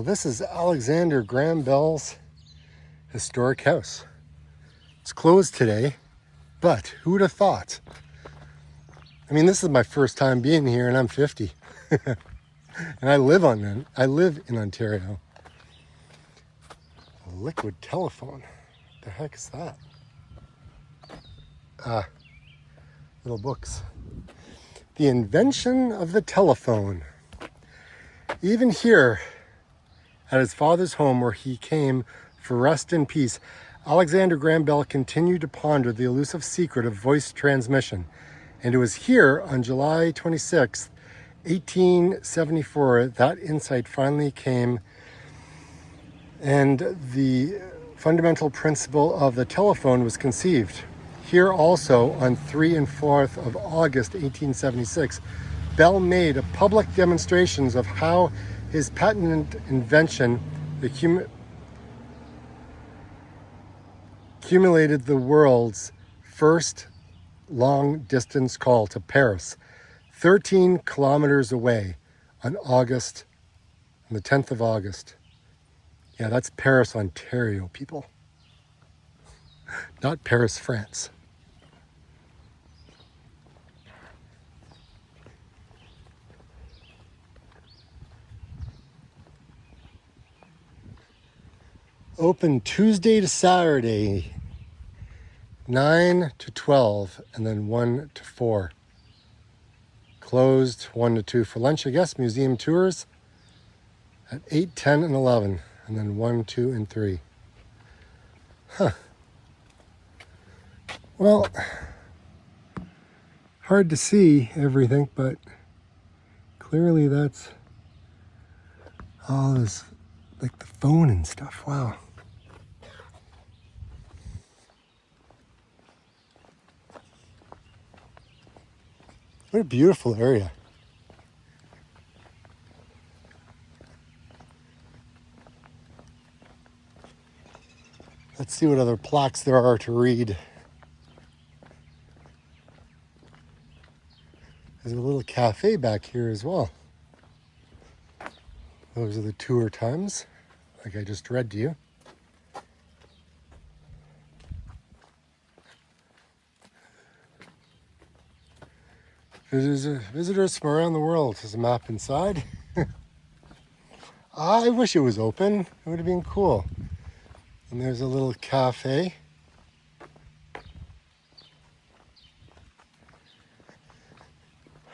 this is Alexander Graham Bell's historic house. It's closed today, but who would have thought? I mean, this is my first time being here, and I'm 50, and I live in Ontario. A liquid telephone. What the heck is that? Little books. The invention of the telephone. Even here, at his father's home where he came for rest and peace, Alexander Graham Bell continued to ponder the elusive secret of voice transmission. And it was here on July 26, 1874, that insight finally came, and the fundamental principle of the telephone was conceived. Here also, on 3 and 4th of August 1876, Bell made a public demonstrations of how his patented invention accumulated the world's first long-distance call to Paris, 13 kilometers away, on the 10th of August. Yeah, that's Paris, Ontario, people. Not Paris, France. Open Tuesday to Saturday, 9 to 12, and then 1 to 4. Closed 1 to 2 for lunch, I guess. Museum tours at 8, 10, and 11, and then 1, 2, and 3. Huh. Well, hard to see everything, but clearly that's all this, like the phone and stuff. Wow. What a beautiful area. Let's see what other plaques there are to read. There's a little cafe back here as well. Those are the tour times, like I just read to you. Visitors from around the world. There's a map inside. I wish it was open. It would have been cool. And there's a little cafe.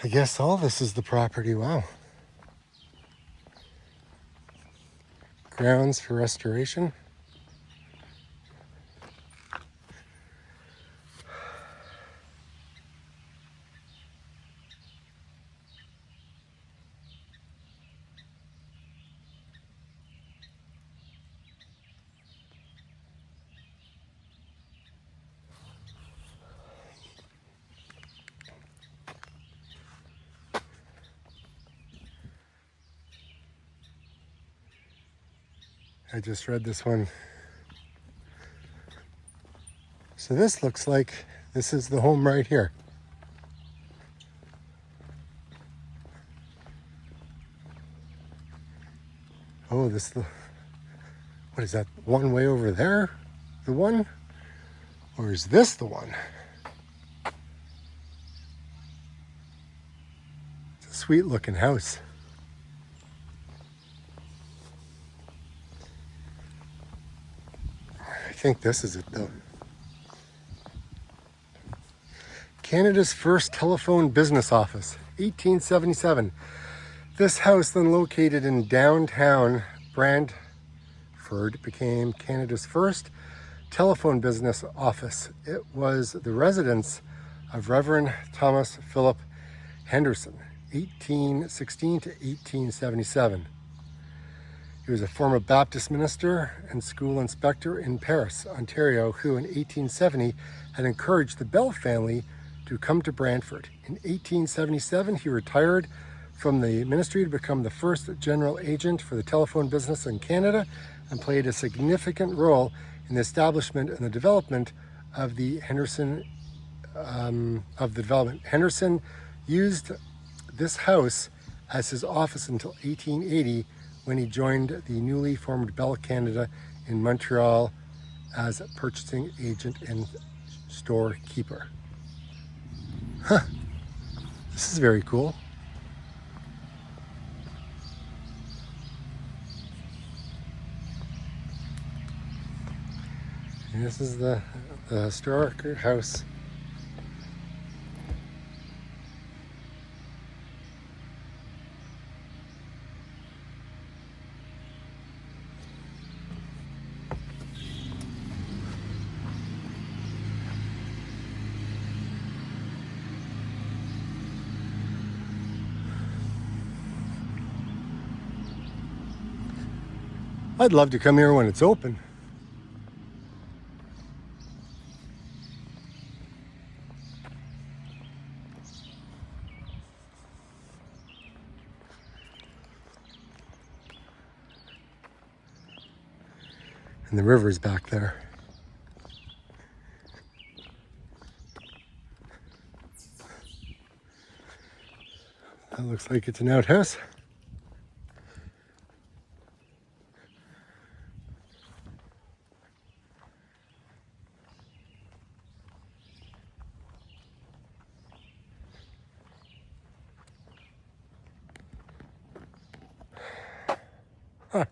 I guess all this is the property. Wow. Grounds for restoration. I just read this one. So this looks like this is the home right here. Oh, what is that one way over there? The one? Or is this the one? It's a sweet looking house. I think this is it though. Canada's first telephone business office, 1877. This house, then located in downtown Brantford, became Canada's first telephone business office. It was the residence of Reverend Thomas Philip Henderson, 1816 to 1877. He was a former Baptist minister and school inspector in Paris, Ontario, who in 1870 had encouraged the Bell family to come to Brantford. In 1877, he retired from the ministry to become the first general agent for the telephone business in Canada and played a significant role in the establishment and the development of the Henderson Henderson used this house as his office until 1880, when he joined the newly formed Bell Canada in Montreal as a purchasing agent and storekeeper. Huh, this is very cool. And this is the historic house. I'd love to come here when it's open. And the river's back there. That looks like it's an outhouse. Huh.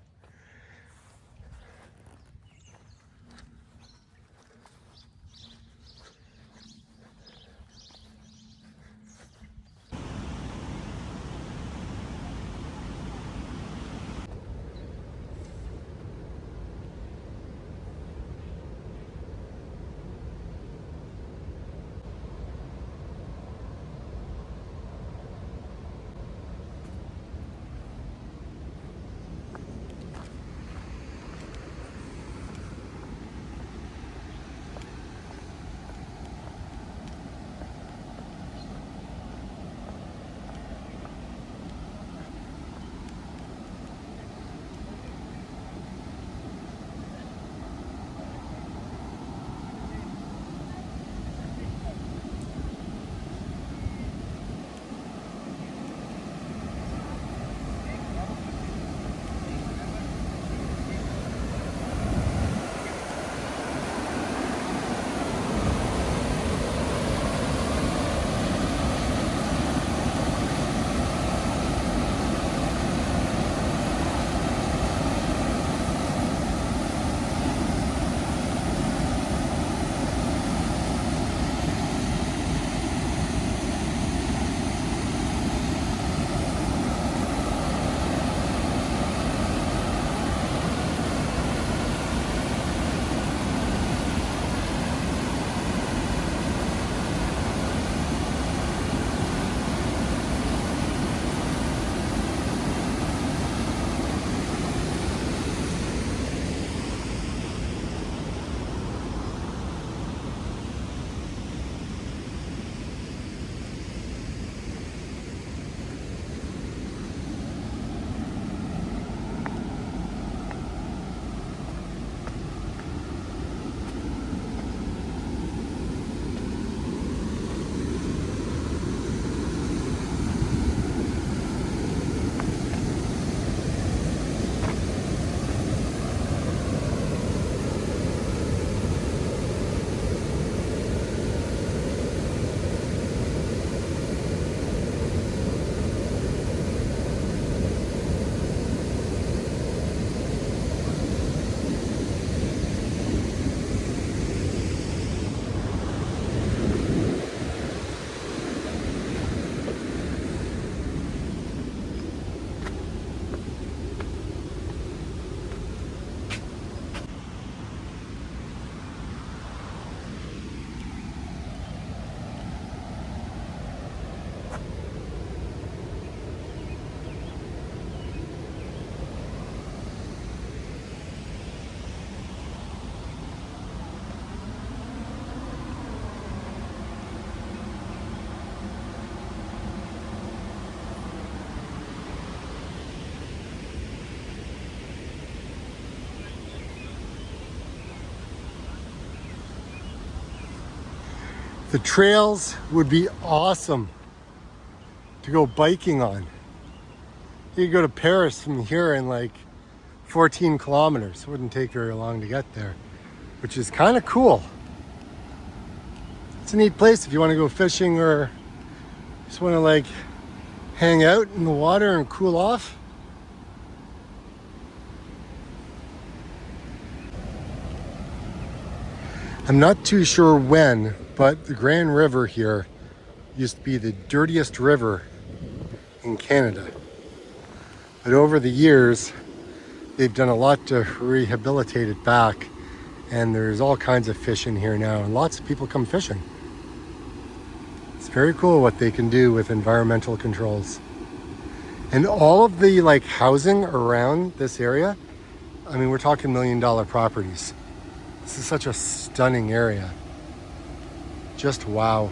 The trails would be awesome to go biking on. You could go to Paris from here in like 14 kilometers. It wouldn't take very long to get there, which is kind of cool. It's a neat place if you want to go fishing or just want to like hang out in the water and cool off. I'm not too sure when, but the Grand River here used to be the dirtiest river in Canada. But over the years, they've done a lot to rehabilitate it back, and there's all kinds of fish in here now, and lots of people come fishing. It's very cool what they can do with environmental controls. And all of the like housing around this area, I mean, we're talking $1 million properties. This is such a stunning area. Just wow.